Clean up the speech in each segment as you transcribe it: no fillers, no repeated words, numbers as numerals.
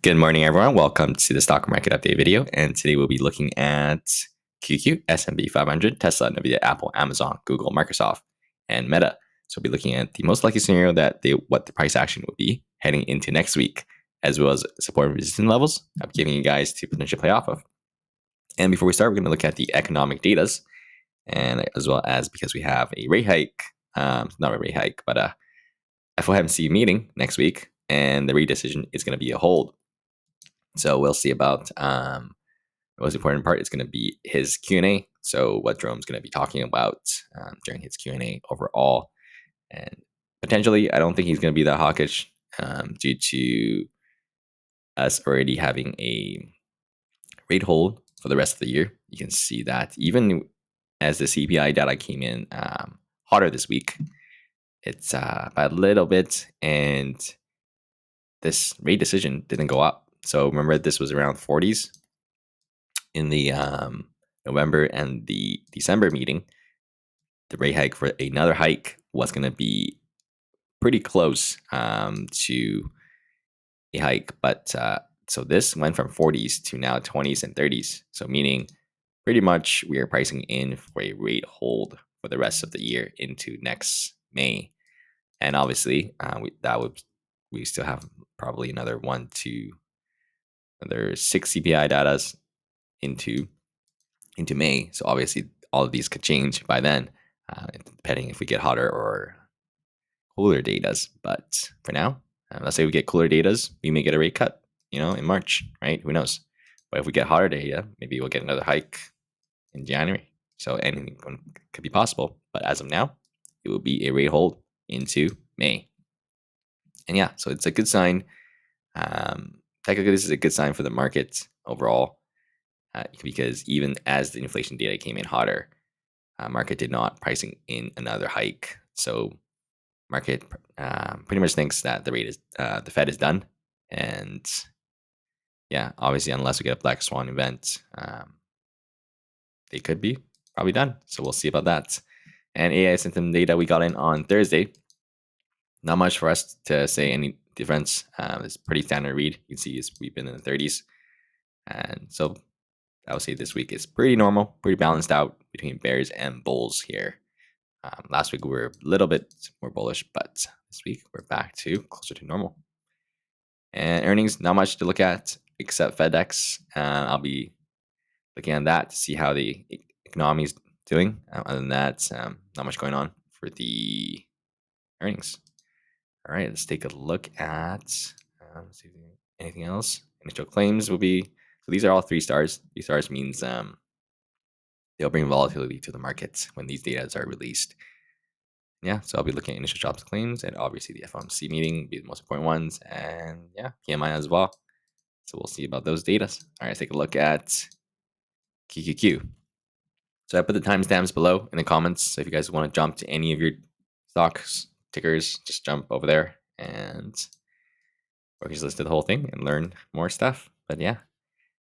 Good morning, everyone. Welcome to the stock market update video. And today we'll be looking at QQQ, Sp500, Tesla, Nvidia, Apple, Amazon, Google, Microsoft, and Meta. So we'll be looking at the most likely scenario that what the price action will be heading into next week, as well as support and resistance levels I'm giving you guys to potentially play off of. And before we start, we're going to look at the economic datas, and as well as because we have a rate hike, not a rate hike, but a FOMC meeting next week, and the rate decision is going to be a hold. So we'll see about the most important part is going to be his Q&A. So what Jerome's going to be talking about during his Q&A overall. And potentially, I don't think he's going to be that hawkish due to us already having a rate hold for the rest of the year. You can see that even as the CPI data came in hotter this week, it's by a little bit, and this rate decision didn't go up. So remember, this was around 40s in the November and the December meeting. The rate hike for another hike was going to be pretty close to a hike, but so this went from 40s to now 20s and 30s. So meaning pretty much we are pricing in for a rate hold for the rest of the year into next May, and obviously we still have probably another another 6 CPI datas into May. So obviously all of these could change by then, depending if we get hotter or cooler datas. But for now, let's say we get cooler datas, we may get a rate cut, in March, right? Who knows? But if we get hotter data, maybe we'll get another hike in January. So anything could be possible. But as of now, it will be a rate hold into May. And yeah, so it's a good sign. Technically, this is a good sign for the market overall, because even as the inflation data came in hotter, market did not pricing in another hike. So market pretty much thinks that the Fed is done, and yeah, obviously unless we get a black swan event, they could be probably done. So we'll see about that. And AI sentiment data we got in on Thursday. Not much for us to say any difference. It's pretty standard read. You can see we've been in the 30s, and so I would say this week is pretty normal, pretty balanced out between bears and bulls here. Last week we were a little bit more bullish, but this week we're back to closer to normal. And earnings, not much to look at except FedEx. I'll be looking at that to see how the economy is doing. Other than that, not much going on for the earnings. All right, let's take a look at see if anything else. Initial claims will be, so these are all 3 stars. 3 stars means they'll bring volatility to the markets when these data are released. Yeah, so I'll be looking at initial jobs claims, and obviously the FOMC meeting will be the most important ones, and yeah, PMI as well. So we'll see about those data. All right, let's take a look at QQQ. So I put the timestamps below in the comments. So if you guys want to jump to any of your stocks, tickers, just jump over there and or just listen to the whole thing and learn more stuff. But yeah,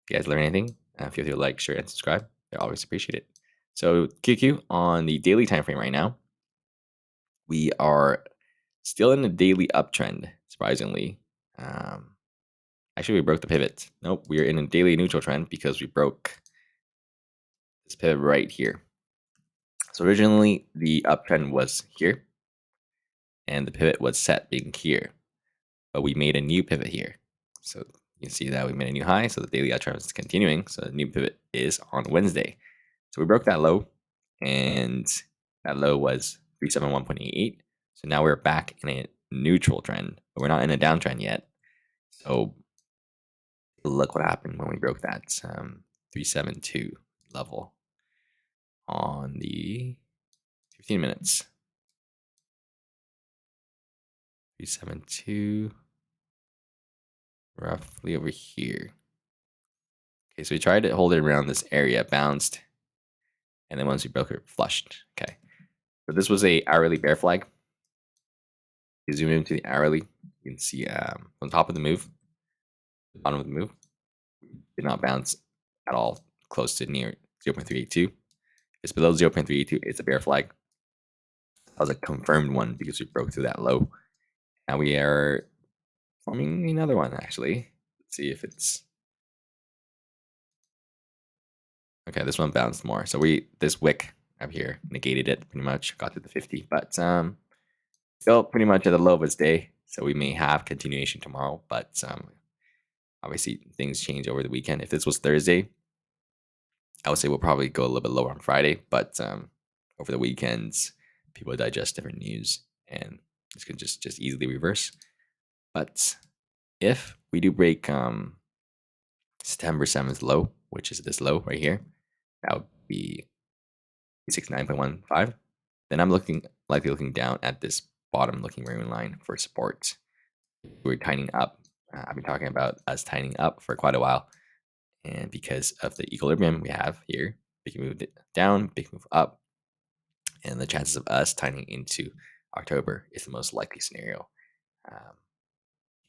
if you guys learn anything, feel free to like, share, and subscribe. I always appreciate it. So QQ on the daily time frame right now, we are still in a daily uptrend, surprisingly. Actually, we broke the pivot. Nope, we're in a daily neutral trend because we broke this pivot right here. So originally, the uptrend was here, and the pivot was set being here. But we made a new pivot here. So you can see that we made a new high, so the daily uptrend is continuing. So the new pivot is on Wednesday. So we broke that low, and that low was 371.88. So now we're back in a neutral trend, but we're not in a downtrend yet. So look what happened when we broke that 372 level on the 15 minutes. 372 roughly over here. Okay, so we tried to hold it around this area, bounced, and then once we broke it, flushed. Okay, so this was a hourly bear flag. You zoom into the hourly, you can see on top of the move, the bottom of the move, did not bounce at all close to near 0.382. It's below 0.382, it's a bear flag. That was a confirmed one because we broke through that low. Now we are forming another one, actually. Let's see if it's okay. This one bounced more. So this wick up here negated it pretty much, got to the 50, but still pretty much at the low of its day. So we may have continuation tomorrow, but obviously things change over the weekend. If this was Thursday, I would say we'll probably go a little bit lower on Friday, but over the weekends, people digest different news, and this could just easily reverse. But if we do break September 7th low, which is this low right here, that would be 69.15. Then I'm likely looking down at this bottom looking marine line for support. We're tightening up. I've been talking about us tightening up for quite a while. And because of the equilibrium we have here, big move down, big move up, and the chances of us tightening into October is the most likely scenario.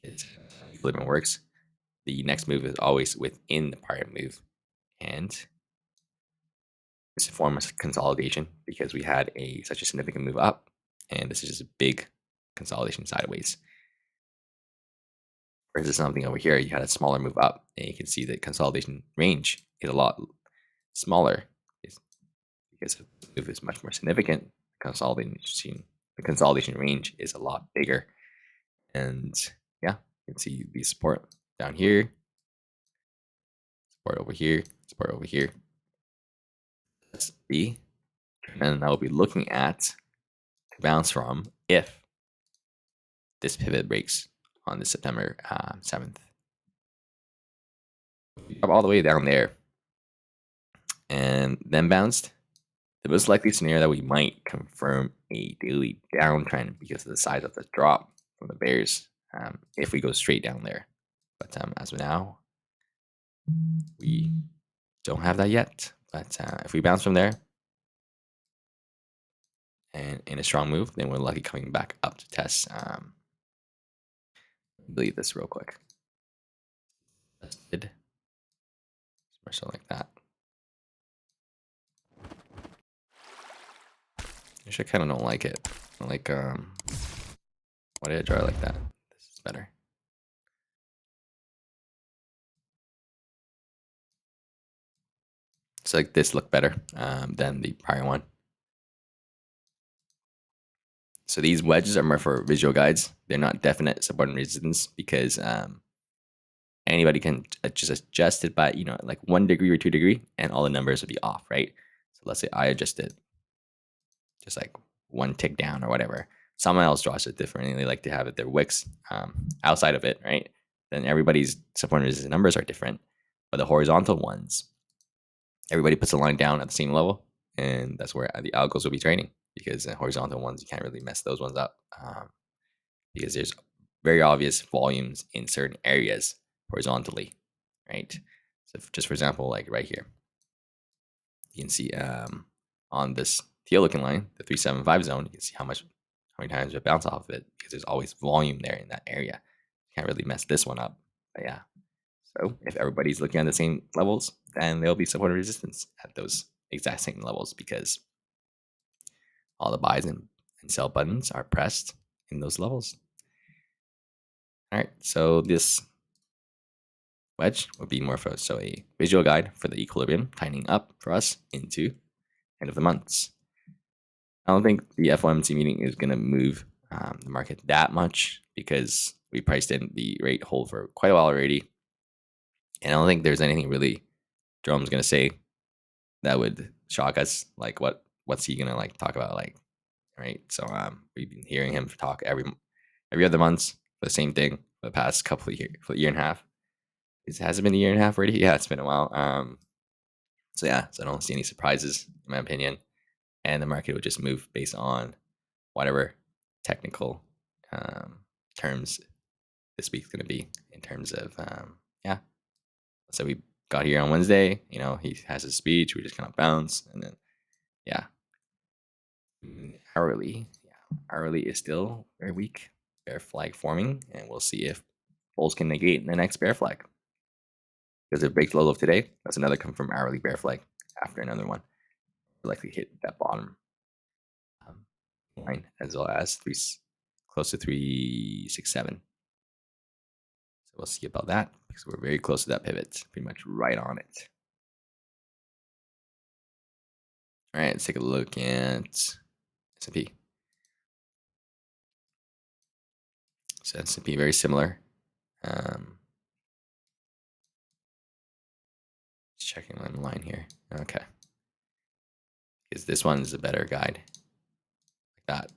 It's how equilibrium works. The next move is always within the prior move, and it's a form of consolidation because we had such a significant move up, and this is just a big consolidation sideways. Versus something over here, you had a smaller move up, and you can see the consolidation range is a lot smaller because the move is much more significant. The consolidation range is a lot bigger, and yeah, you can see the support down here, support over here, support over here. That's the trend I'll be looking at to bounce from if this pivot breaks on the September 7th. Up all the way down there and then bounced. The most likely scenario that we might confirm a daily downtrend because of the size of the drop from the bears if we go straight down there. But as of now, we don't have that yet. But if we bounce from there and in a strong move, then we're likely coming back up to test. Delete this real quick. Tested. Or something like that. Actually, I kind of don't like it. I like, why did I draw it like that? This is better. So like this looked better than the prior one. So these wedges are more for visual guides. They're not definite support and resistance because anybody can just adjust it by, like 1 degree or 2 degree, and all the numbers will be off, right? So let's say I adjust it just like 1 tick down or whatever. Someone else draws it differently. They like to have it their wicks outside of it, right? Then everybody's support and resistance numbers are different, but the horizontal ones, everybody puts a line down at the same level, and that's where the algos will be trading because the horizontal ones you can't really mess those ones up because there's very obvious volumes in certain areas horizontally, right? So just for example, like right here, you can see on this teal looking line, the 375 zone, you can see how many times we bounce off of it because there's always volume there in that area. Can't really mess this one up, but yeah. So if everybody's looking at the same levels, then there'll be support and resistance at those exact same levels because all the buys and sell buttons are pressed in those levels. All right, so this wedge would be more for a visual guide for the equilibrium tightening up for us into end of the months. I don't think the FOMC meeting is going to move the market that much because we priced in the rate hold for quite a while already. And I don't think there's anything really Jerome's going to say that would shock us. Like what's he going to like talk about, like, right? So we've been hearing him talk every other month for the same thing for the past couple of years, for a year and a half. Has it been a year and a half already? Yeah, it's been a while. So yeah, so I don't see any surprises in my opinion, and the market would just move based on whatever technical terms this week's going to be in terms of yeah. So we got here on Wednesday. He has his speech. We just kind of bounce, and then yeah, hourly is still very weak. Bear flag forming, and we'll see if bulls can negate the next bear flag. Because if it breaks low of today, that's another come from hourly bear flag after another one. We'll likely hit that bottom line as well as close to 367. We'll see about that because we're very close to that pivot, pretty much right on it. All right, let's take a look at S&P. So S&P very similar. Just checking one line here. Okay, because this one is a better guide. Like that.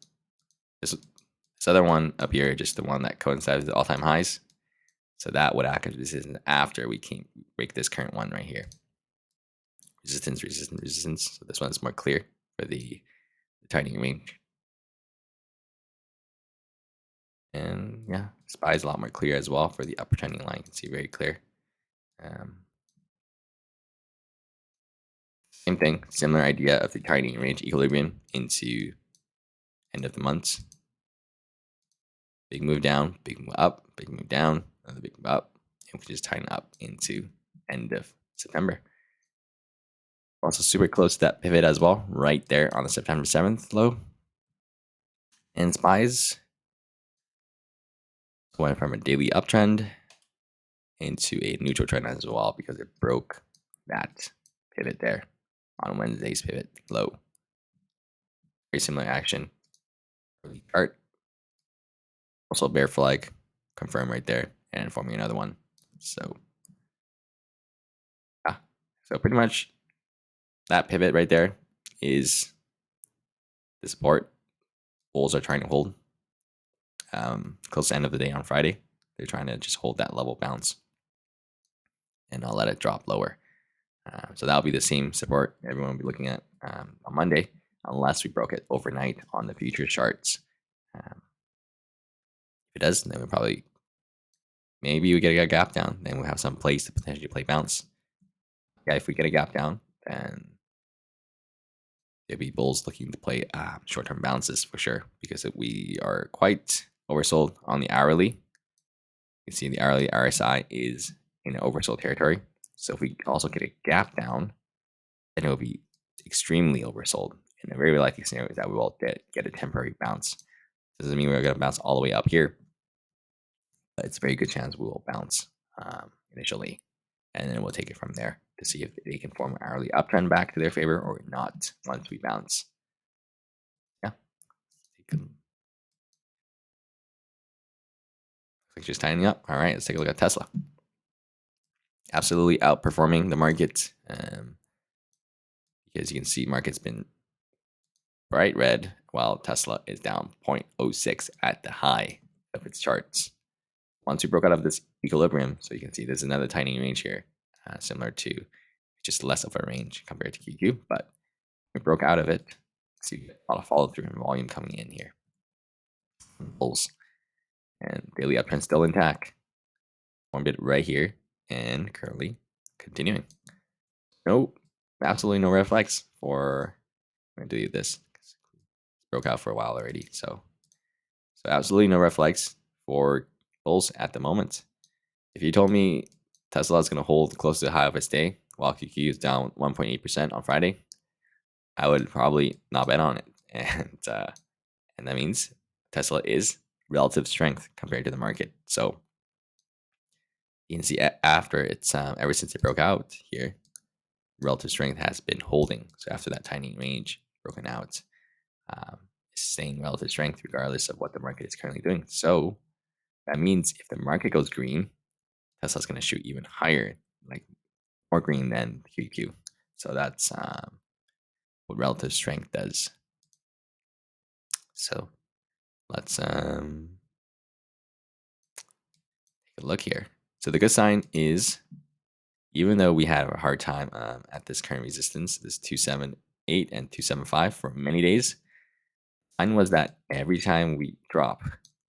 This other one up here, just the one that coincides with the all-time highs. So that would act as resistance after we can break this current one right here. Resistance, resistance, resistance. So this one's more clear for the tightening range. And yeah, SPY is a lot more clear as well for the upper trending line. You can see very clear. Same thing, similar idea of the tightening range equilibrium into end of the months. Big move down, big move up, big move down, another big move up, and we can just tighten up into end of September. Also super close to that pivot as well, right there on the September 7th low. And SPYs went from a daily uptrend into a neutral trend as well because it broke that pivot there on Wednesday's pivot low. Very similar action for the chart. Also bear flag, confirm right there, and forming another one. So yeah, so pretty much that pivot right there is the support bulls are trying to hold. Close to the end of the day on Friday, they're trying to just hold that level bounce and not let it drop lower. So that'll be the same support everyone will be looking at on Monday, unless we broke it overnight on the future charts. If it does, then we'll probably maybe we get a gap down. Then we'll have some place to potentially play bounce. Yeah, if we get a gap down, then there'll be bulls looking to play short-term bounces for sure because we are quite oversold on the hourly. You can see the hourly RSI is in oversold territory. So if we also get a gap down, then it will be extremely oversold. And a very likely scenario is that we will get a temporary bounce. This doesn't mean we're going to bounce all the way up here, but it's a very good chance we will bounce initially, and then we'll take it from there to see if they can form an hourly uptrend back to their favor or not once we bounce. Yeah, just tightening up. All right, let's take a look at Tesla. Absolutely outperforming the market because you can see market's been bright red while Tesla is down 0.06 at the high of its charts. Once we broke out of this equilibrium, so you can see there's another tiny range here, similar to just less of a range compared to QQ, but we broke out of it. See a lot of follow through and volume coming in here. Bulls and daily uptrend still intact. One bit right here and currently continuing. Nope, absolutely no red flags for. I'm gonna do this. It's broke out for a while already, so absolutely no red flags for bulls at the moment. If you told me Tesla is going to hold close to the high of its day while QQ is down 1.8% on Friday, I would probably not bet on it. And that means Tesla is relative strength compared to the market. So you can see after it's ever since it broke out here, relative strength has been holding. So after that tiny range broken out, it's staying relative strength regardless of what the market is currently doing. So that means if the market goes green, Tesla's going to shoot even higher, like more green than QQ. So that's what relative strength does. So let's take a look here. So the good sign is, even though we had a hard time at this current resistance, this 278 and 275 for many days, sign was that every time we drop,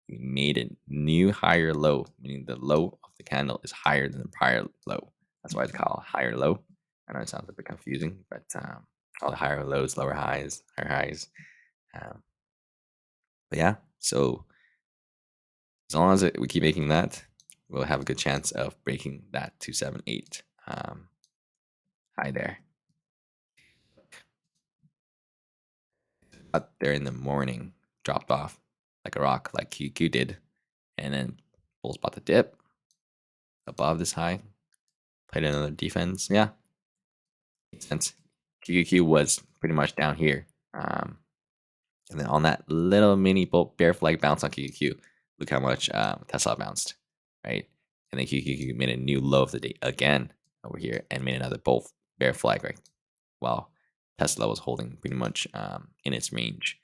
we made a new higher low, meaning the low of the candle is higher than the prior low. That's why it's called higher low. I know it sounds a bit confusing, but all the higher lows, lower highs, higher highs. But yeah, so as long as we keep making that, we'll have a good chance of breaking that 278 high there. Up there in the morning, dropped off like a rock, like QQ did, and then bulls bought the dip, above this high, played another defense. Yeah, makes sense. QQQ was pretty much down here. And then on that little mini bear flag bounce on QQQ, look how much Tesla bounced, right? And then QQQ made a new low of the day again over here and made another bear flag, right? While Tesla was holding pretty much in its range.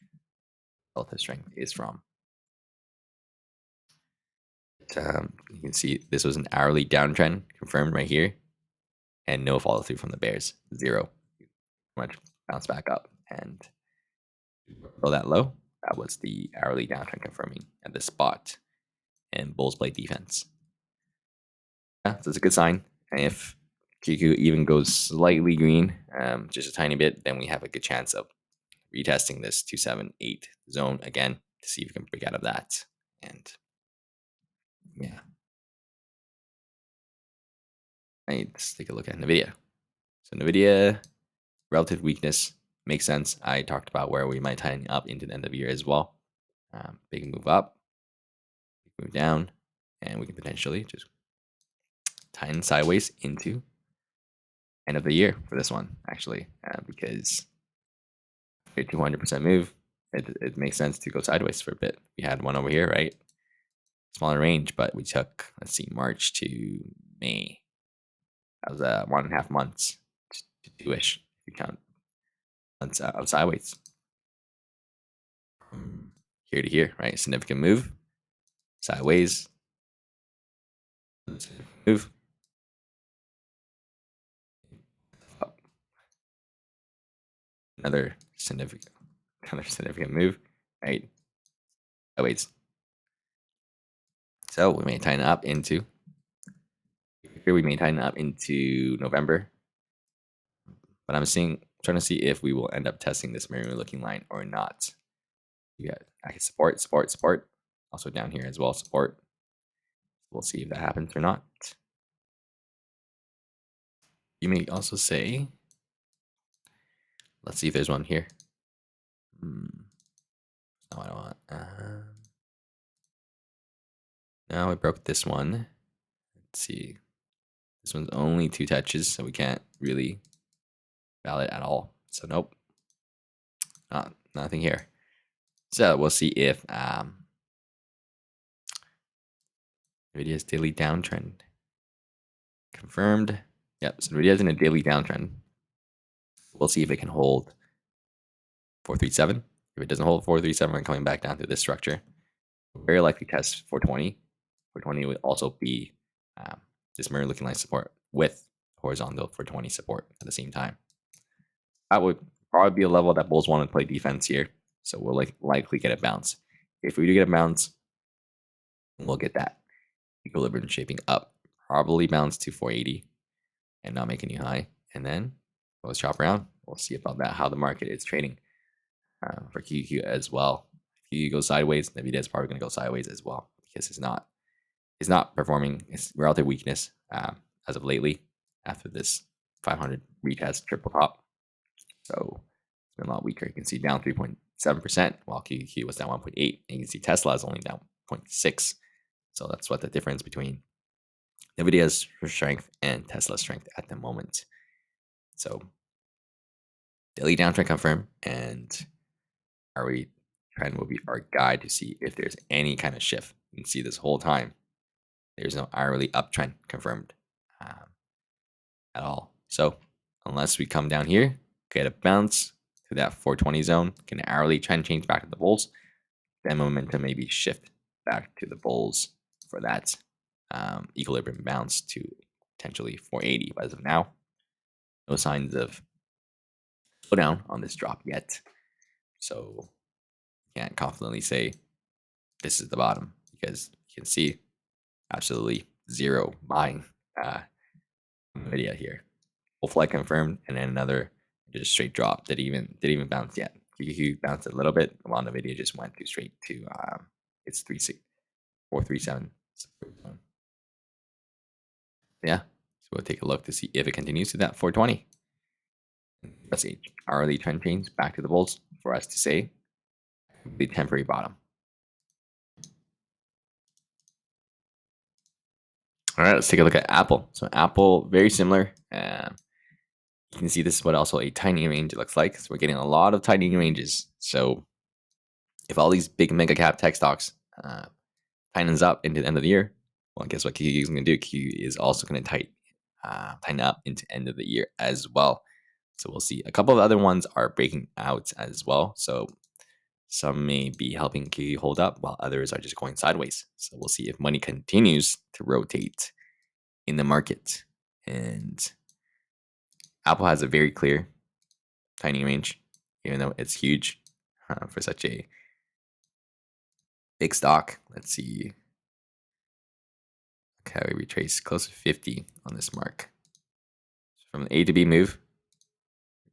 Relative strength is from. You can see this was an hourly downtrend confirmed right here, and no follow through from the bears, zero. Much bounce back up and below that low, that was the hourly downtrend confirming at the spot, and bulls play defense. Yeah, so it's a good sign. And if QQ even goes slightly green, just a tiny bit, then we have a good chance of retesting this 278 zone again to see if we can break out of that. And yeah, let's take a look at Nvidia. So Nvidia relative weakness makes sense. I talked about where we might tighten up into the end of the year as well. Big move up, big move down, and we can potentially just tighten sideways into end of the year for this one, actually, because a 200% move, it makes sense to go sideways for a bit. We had one over here, right? Smaller range, but we took, let's see, March to May. That was 1.5 months to two-ish, if you count months of sideways. From here to here, right? Significant move, sideways, move, up. Another significant move, right? Sideways. So we may tighten up into here. We may tighten up into November, but I'm trying to see if we will end up testing this mirror looking line or not. We got support, support, support. Also down here as well, support. We'll see if that happens or not. You may also say, let's see if there's one here. No, I don't want. Now I broke this one. Let's see. This one's only 2 touches, so we can't really valid at all. So nope, nothing here. So we'll see if Nvidia's daily downtrend confirmed. Yep, so Nvidia's in a daily downtrend. We'll see if it can hold 437. If it doesn't hold 437, we're coming back down to this structure. Very likely test 420. 420 would also be this mirror looking line support with horizontal 420 support at the same time. That would probably be a level that bulls want to play defense here. So we'll likely get a bounce. If we do get a bounce, we'll get that equilibrium shaping up. Probably bounce to 480 and not make a new high. And then let's chop around. We'll see about that, how the market is trading for QQQ as well. If QQQ goes sideways, Nvidia is probably going to go sideways as well because it's not performing. It's relative weakness as of lately after this 500 retest triple top. So it's been a lot weaker. You can see down 3.7%, while QQQ was down 1.8. And you can see Tesla is only down 0.6. So that's what the difference between Nvidia's strength and Tesla's strength at the moment. So daily downtrend confirmed, and our trend will be our guide to see if there's any kind of shift. You can see this whole time there's no hourly uptrend confirmed at all. So unless we come down here, get a bounce to that 420 zone, get an hourly trend change back to the bulls, then momentum maybe shift back to the bulls for that equilibrium bounce to potentially 480. But as of now, no signs of slowdown on this drop yet. So can't confidently say this is the bottom because you can see absolutely zero buying Nvidia here. Full flag confirmed, and then another just straight drop. Didn't even bounce yet. QQQ bounced a little bit, while Nvidia just went straight to its 437. Yeah, so we'll take a look to see if it continues to that 420. Let's see, hourly trend change back to the bulls for us to say the temporary bottom. All right, let's take a look at Apple. So Apple, very similar. You can see this is what also a tiny range looks like. So we're getting a lot of tiny ranges. So if all these big mega cap tech stocks tightens up into the end of the year, well, guess what QQQ is going to do? QQQ is also going to tighten up into end of the year as well. So we'll see. A couple of other ones are breaking out as well. So some may be helping QQQ hold up, while others are just going sideways. So we'll see if money continues to rotate in the market. And Apple has a very clear tiny range, even though it's huge for such a big stock. Let's see. Okay, we retrace close to 50 on this mark. From the A to B move,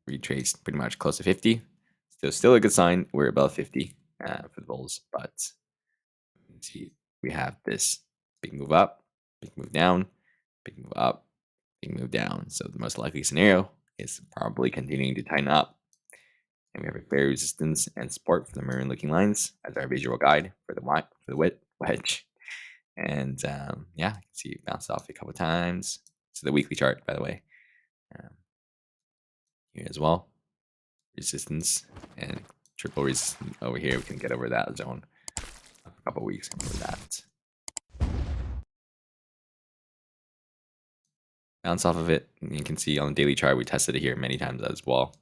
retraced pretty much close to 50. Still a good sign. We're above 50 for the bulls, but let's see, we have this big move up, big move down, big move up, big move down. So the most likely scenario is probably continuing to tighten up. And we have a clear resistance and support for the maroon looking lines as our visual guide for the wedge. And yeah, you can see it bounced off a couple times. So the weekly chart, by the way, here as well. Resistance and triple resistance over here. We can get over that zone a couple weeks over that. Bounce off of it. You can see on the daily chart, we tested it here many times as well.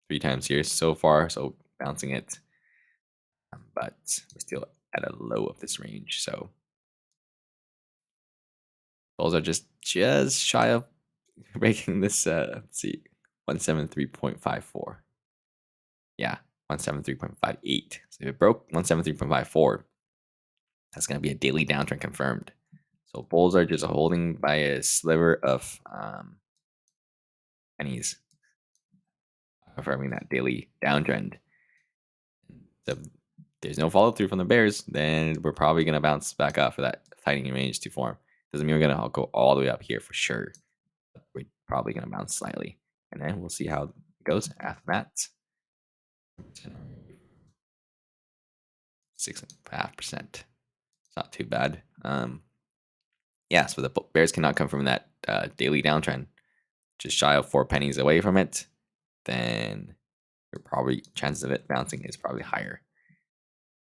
3 times here so far, so bouncing it. But we're still at a low of this range. So bulls are just shy of breaking this, let's see, 173.54. Yeah, 173.58. So if it broke 173.54, that's going to be a daily downtrend confirmed. So bulls are just holding by a sliver of pennies, confirming that daily downtrend. So if there's no follow through from the bears, then we're probably going to bounce back up for that tightening range to form. Doesn't mean we're going to go all the way up here for sure. But we're probably going to bounce slightly. And then we'll see how it goes after that. 6.5%. It's not too bad. Yeah, so the bears cannot come from that daily downtrend, just shy of 4 pennies away from it, then your probably chances of it bouncing is probably higher.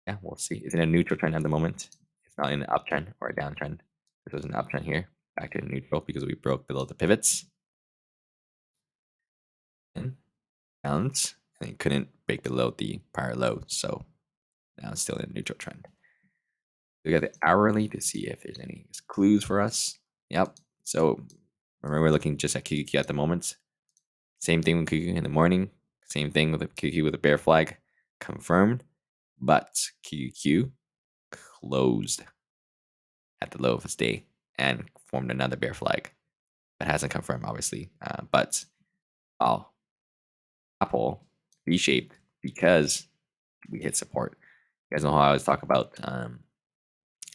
Yeah, we'll see. It's in a neutral trend at the moment. It's not in an uptrend or a downtrend. This was an uptrend here, back to neutral because we broke below the pivots. And bounce, and it couldn't break below the prior low, so now it's still in a neutral trend. We got the hourly to see if there's any clues for us. Yep. So remember, we're looking just at QQQ at the moment. Same thing with QQQ in the morning. Same thing with the QQQ with a bear flag confirmed. But QQQ closed at the low of its day and formed another bear flag. That hasn't confirmed, obviously. But Apple reshaped because we hit support. You guys know how I always talk about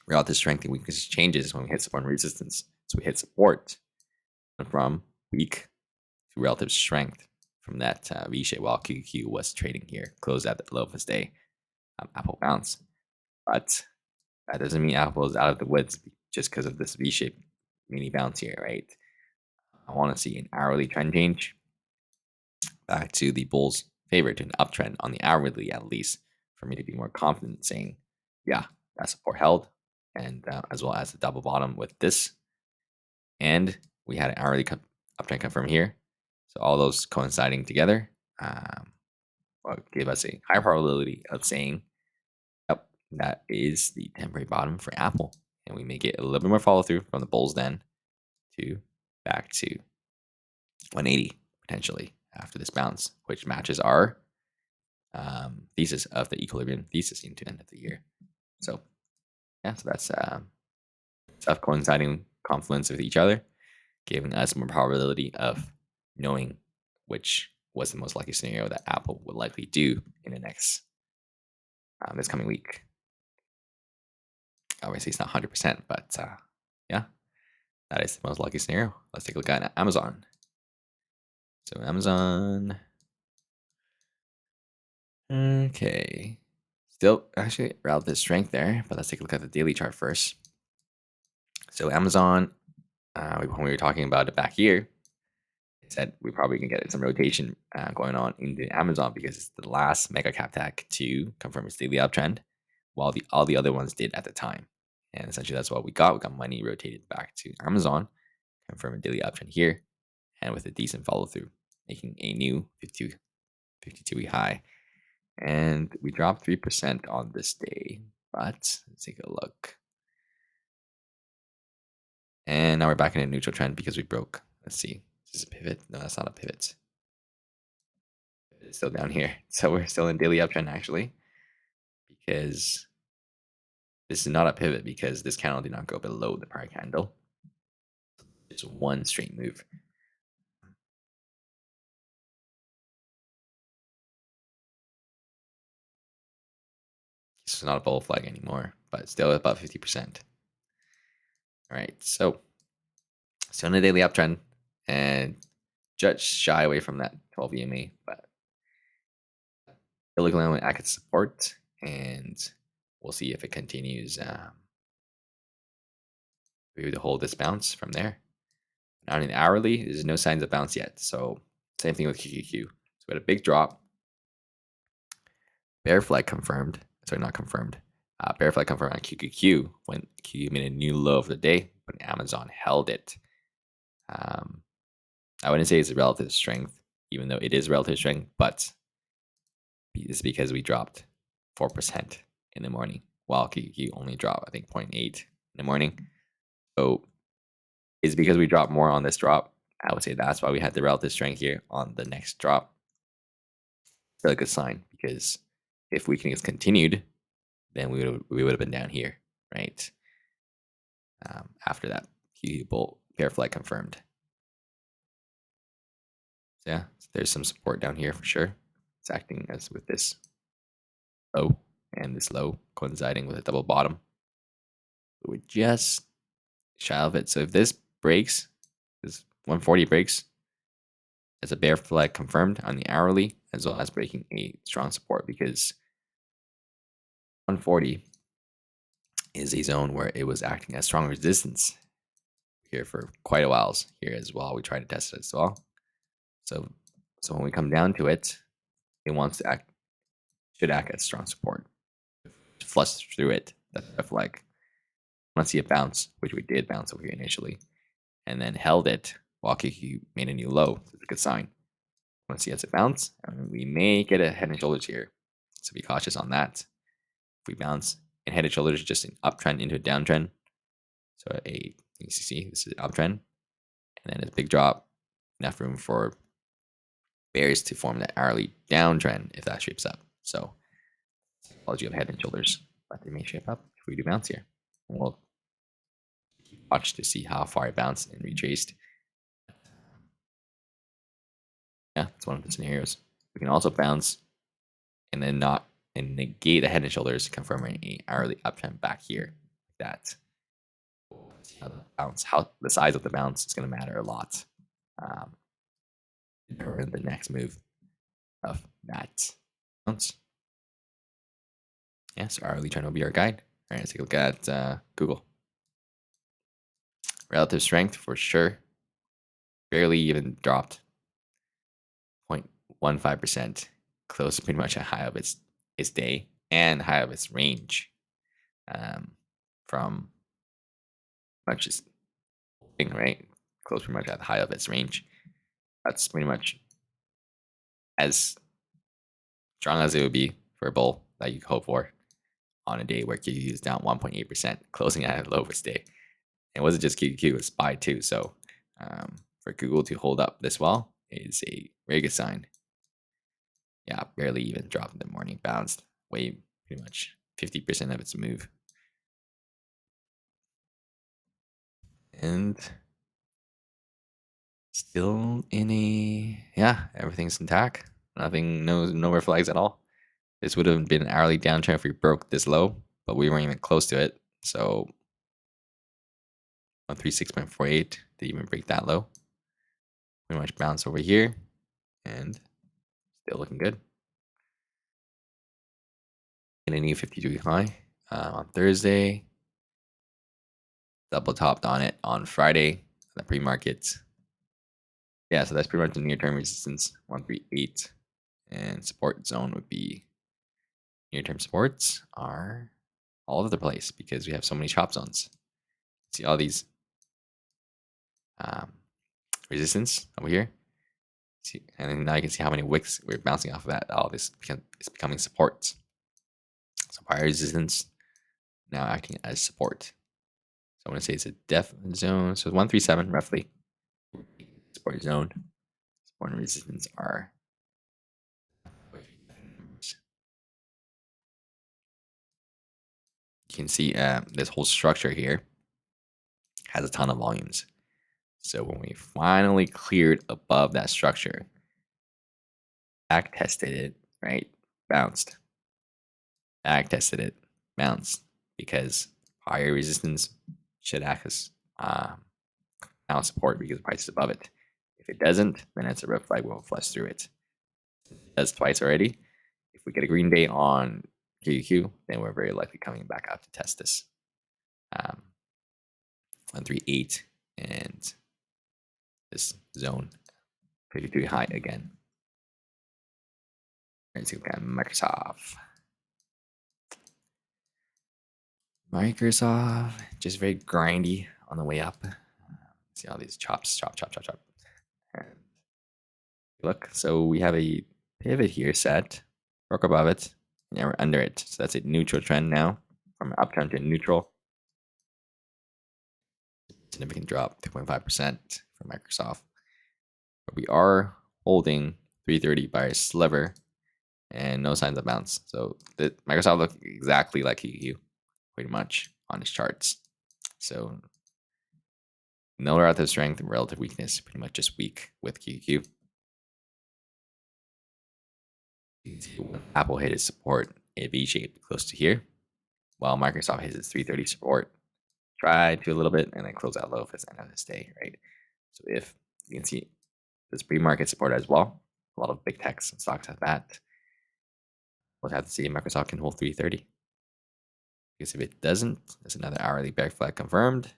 relative strength and weakness changes when we hit support and resistance. So we hit support from weak to relative strength from that V-shape while QQQ was trading here, closed at the low of its day. Apple bounce. But that doesn't mean Apple is out of the woods just because of this V-shape mini bounce here, right? I want to see an hourly trend change back to the bull's favor, to an uptrend on the hourly at least, for me to be more confident saying, yeah, that support held, and as well as the double bottom with this. And we had an hourly uptrend confirm here. So all those coinciding together will give us a high probability of saying, yep, that is the temporary bottom for Apple. And we may get a little bit more follow through from the bulls then to back to 180 potentially after this bounce, which matches our thesis of the equilibrium thesis into end of the year. So yeah, so that's tough coinciding confluence with each other, giving us more probability of knowing which was the most likely scenario that Apple would likely do in the next this coming week. Obviously, it's not 100%, but yeah, that is the most likely scenario. Let's take a look at Amazon. So Amazon, okay, still actually relative strength there, but let's take a look at the daily chart first. So Amazon, when we were talking about it back here, I said we probably can get some rotation going on into Amazon because it's the last mega cap tag to confirm its daily uptrend, while all the other ones did at the time. And essentially, that's what we got. We got money rotated back to Amazon, confirm a daily uptrend here, and with a decent follow through, making a new 52-week high. And we dropped 3% on this day, but let's take a look. And now we're back in a neutral trend because we broke. Let's see. Is this a pivot? No, that's not a pivot. It's still down here. So we're still in daily uptrend actually, because this is not a pivot because this candle did not go below the prior candle. It's one straight move. It's not a bull flag anymore, but still about 50%. All right, so still in a daily uptrend and just shy away from that 12 EMA, but still looking at its support, and we'll see if it continues maybe to hold this bounce from there. Now in the hourly, there's no signs of bounce yet. So same thing with QQQ. So we had a big drop. Bear flag confirmed. Sorry, not confirmed. Bear flag confirmed on QQQ when QQQ made a new low of the day, but Amazon held it. I wouldn't say it's a relative strength, even though it is relative strength, but it's because we dropped 4% in the morning, while QQQ only dropped, I think, 0.8 in the morning. So it's because we dropped more on this drop. I would say that's why we had the relative strength here on the next drop. Really good sign, because if weakening is continued, then we would have been down here, right? After that, QQQ bull bear flag confirmed. So yeah, there's some support down here for sure. It's acting as with this low and this low coinciding with a double bottom. We're just shy of it. So if this breaks, this 140 breaks, as a bear flag confirmed on the hourly, as well as breaking a strong support, because 140 is a zone where it was acting as strong resistance here for quite a while here as well. We try to test it as well. So when we come down to it, it wants to should act as strong support. Flush through it. That's a flag. Want to see it bounce, which we did bounce over here initially, and then held it while QQ made a new low. It's a good sign. Want to see it bounce, and we may get a head and shoulders here. So be cautious on that. If we bounce and head and shoulders, just an uptrend into a downtrend. So you see, this is an uptrend, and then a big drop. Enough room for bears to form that hourly downtrend if that shapes up. So apology of head and shoulders, but they may shape up if we do bounce here. We'll watch to see how far it bounced and retraced. Yeah, that's one of the scenarios. We can also bounce and then not and negate the head and shoulders, confirming a hourly uptrend back here. Like that. How the size of the bounce is going to matter a lot. Determine the next move of that bounce. Yeah, so hourly trend will be our guide. All right, let's take a look at Google. Relative strength for sure. Barely even dropped 0.15%. Close to pretty much a high of its day and high of its range. From much as thing, right? Close pretty much at the high of its range. That's pretty much as strong as it would be for a bull that you hope for on a day where QQQ is down 1.8%, closing at a low of its day. And it wasn't just QQQ, it was SPY too. So for Google to hold up this well is a very good sign. Yeah, barely even dropped in the morning, bounced way pretty much 50% of its move. And still in everything's intact. Nothing, no red flags at all. This would have been an hourly downtrend if we broke this low, but we weren't even close to it. So 136.48 didn't even break that low. Pretty much bounce over here and still looking good. In a new 52-week high on Thursday. double topped on it on Friday, the pre-market. Yeah, so that's pretty much the near-term resistance, 138, and support zone would be near-term supports are all over the place because we have so many chop zones. See all these um, resistance over here. See, and then now you can see how many wicks we're bouncing off of that. All this is becoming supports. So prior resistance now acting as support. So I want to say it's a def zone. So 137 roughly. Support zone. Support and resistance are. You can see this whole structure here has a ton of volumes. So when we finally cleared above that structure, back tested it, right? Bounced. Back tested it, bounced. Because higher resistance should act as now support because the price is above it. If it doesn't, then it's a red flag. We'll flush through it. It does twice already. If we get a green day on QQQ, then we're very likely coming back up to test this. 138 and this zone 53 high again. Let's see what we got. Microsoft, just very grindy on the way up. See all these chops, chop. And look, so we have a pivot here set, broke above it, and now we're under it. So that's a neutral trend now, from an uptrend to neutral. Significant drop, 2.5% for Microsoft. But we are holding 330 by a sliver and no signs of bounce. So the Microsoft looks exactly like QQQ, pretty much on its charts. So no relative strength and relative weakness, pretty much just weak with QQQ. Apple hit its support a V shape close to here, while Microsoft hits its 330 support. Tried to a little bit and then close out low for the end of this day, right? So if you can see this pre-market support as well, a lot of big techs and stocks have that. We'll have to see if Microsoft can hold 330. Because if it doesn't, there's another hourly bear flag confirmed.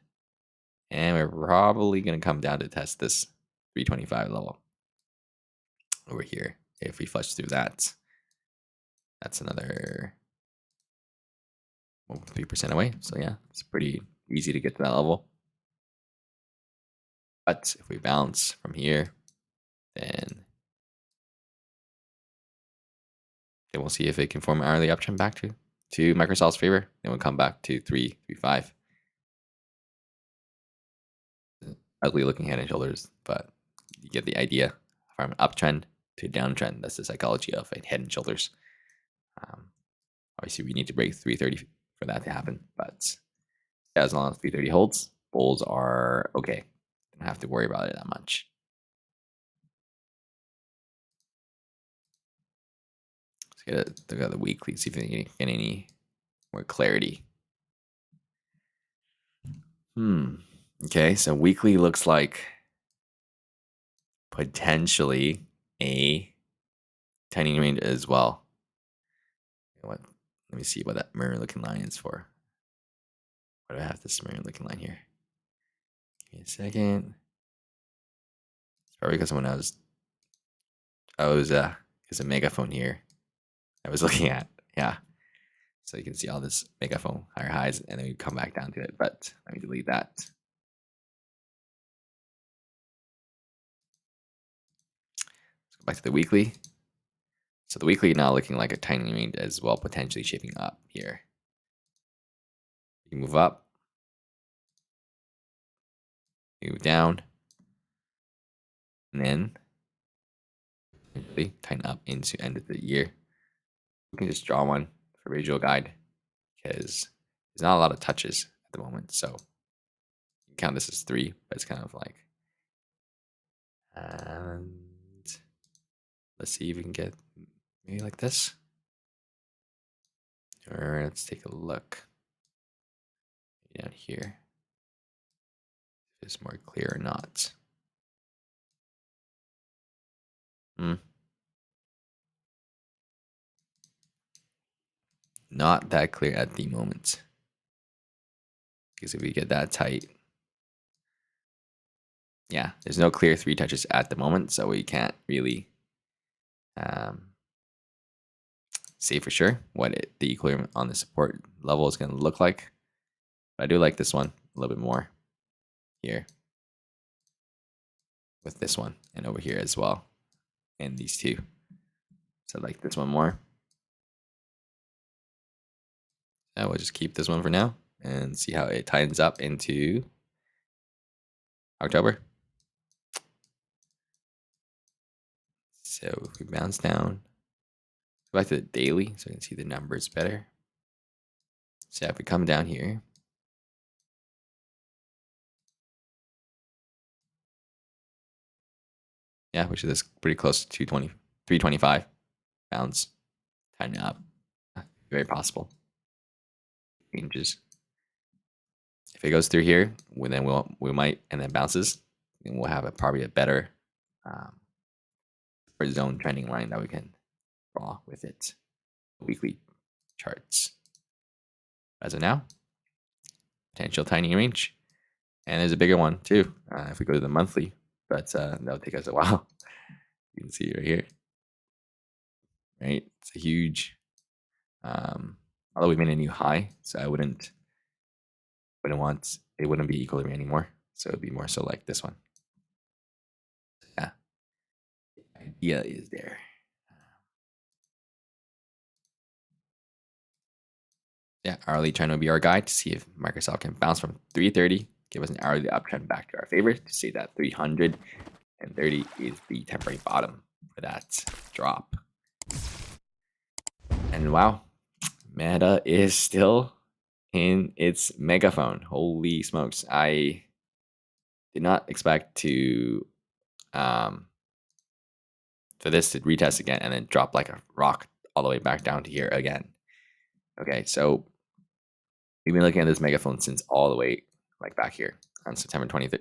And we're probably going to come down to test this 325 level over here. If we flush through that, that's another 3% away. So yeah, it's pretty easy to get to that level. But if we bounce from here, then we'll see if it can form an hourly uptrend back to Microsoft's favor. Then we'll come back to 335. Ugly looking head and shoulders, but you get the idea. From an uptrend to downtrend, that's the psychology of a head and shoulders. Obviously, we need to break 330 for that to happen, but as long as 330 holds, bulls are okay. Don't have to worry about it that much. Let's look at the weekly, see if we can get any more clarity. Okay, so weekly looks like potentially a tiny range as well. Let me see what that mirror looking line is for. What do I have this mirror looking line here? Give me a second. It's probably because when it's a megaphone here I was looking at. Yeah. So you can see all this megaphone higher highs, and then we come back down to it. But let me delete that. Let's go back to the weekly. So the weekly now looking like a tiny range as well, potentially shaping up here. You move up, move down, and then tighten up into end of the year. We can just draw one for visual guide because there's not a lot of touches at the moment. So you can count this as 3, but it's kind of like, and let's see if we can get maybe like this. Or let's take a look down here. If it's more clear or not. Not that clear at the moment. because if we get that tight, yeah, there's no clear 3 touches at the moment, so we can't really say for sure what the equilibrium on the support level is going to look like. But I do like this one a little bit more here with this one and over here as well, and these two. So I like this one more. And we'll just keep this one for now and see how it tightens up into October. So if we bounce down, go back to the daily so you can see the numbers better. So if we come down here, yeah, which is pretty close to 220, 325 bounce, tighten up. Very possible. Changes. If it goes through here, then we might, and then bounces, and we'll have probably a better zone trending line that we can draw with it. Weekly charts. As of now, potential tiny range, and there's a bigger one too. If we go to the monthly, but that'll take us a while. You can see right here, right? It's a huge. Although we made a new high, so I wouldn't want it wouldn't be equilibrium anymore. So it'd be more so like this one. Yeah, the idea is there. Yeah, hourly trend will be our guide to see if Microsoft can bounce from 330, give us an hourly uptrend back to our favor to say that 330 is the temporary bottom for that drop. And wow, Meta is still in its megaphone. Holy smokes. I did not expect to for this to retest again and then drop like a rock all the way back down to here again. Okay, so we've been looking at this megaphone since all the way like back here on September 23rd,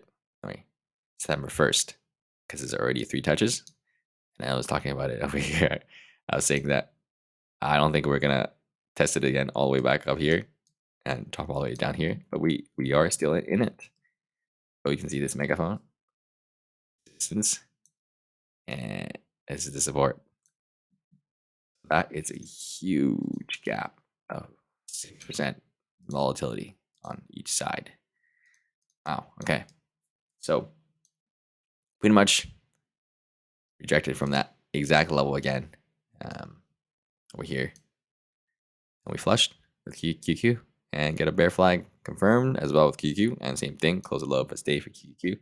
September 1st, because it's already 3 touches. And I was talking about it over here. I was saying that I don't think we're gonna test it again all the way back up here and drop all the way down here, but we are still in it. So you can see this megaphone resistance, and this is the support. That is a huge gap of 6% volatility on each side. Wow. Okay. So pretty much rejected from that exact level again over here. And we flushed with QQQ and get a bear flag confirmed as well with QQQ. And same thing, close the low but stay for QQQ.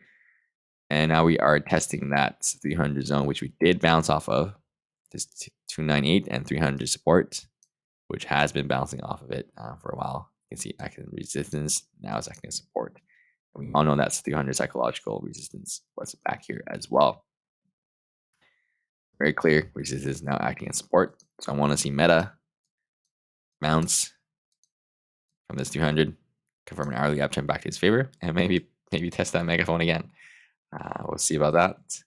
And now we are testing that 300 zone, which we did bounce off of. This 298 and 300 support, which has been bouncing off of it for a while. You can see acting as resistance. Now it's acting as support. And we all know that's 300 psychological resistance was back here as well. Very clear resistance now acting as support. So I want to see Meta bounce from this 200, confirm an hourly uptrend back to its favor, and maybe test that megaphone again. We'll see about that.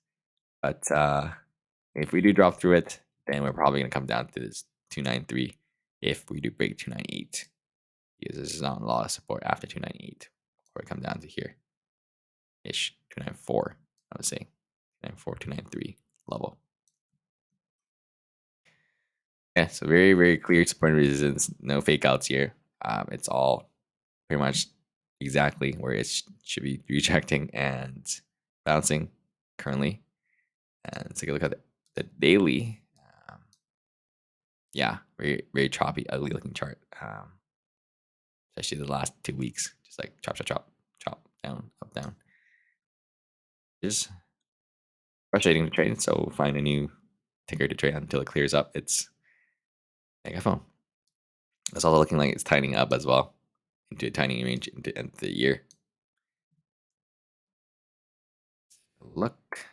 But if we do drop through it, then we're probably going to come down to this 293 if we do break 298, because this is not a lot of support after 298, or we come down to here ish, 294, I would say 294, 293 level. Yeah, so very, very clear support and resistance, no fake outs here. It's all pretty much exactly where it should be rejecting and bouncing currently. And let's take a look at the daily. Yeah, very, very choppy, ugly looking chart. Especially the last 2 weeks, just like chop, chop, chop, chop, down, up, down. It's frustrating to trade, so find a new ticker to trade until it clears up its megaphone. It's also looking like it's tightening up as well into a tiny range into the end of the year. Look.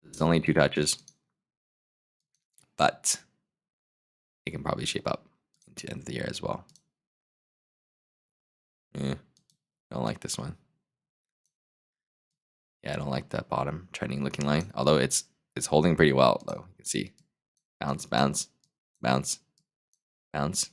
It's only 2 touches, but it can probably shape up into the end of the year as well. Don't like this one. Yeah, I don't like that bottom trending looking line. Although it's holding pretty well though. You can see bounce, bounce, bounce, Bounce.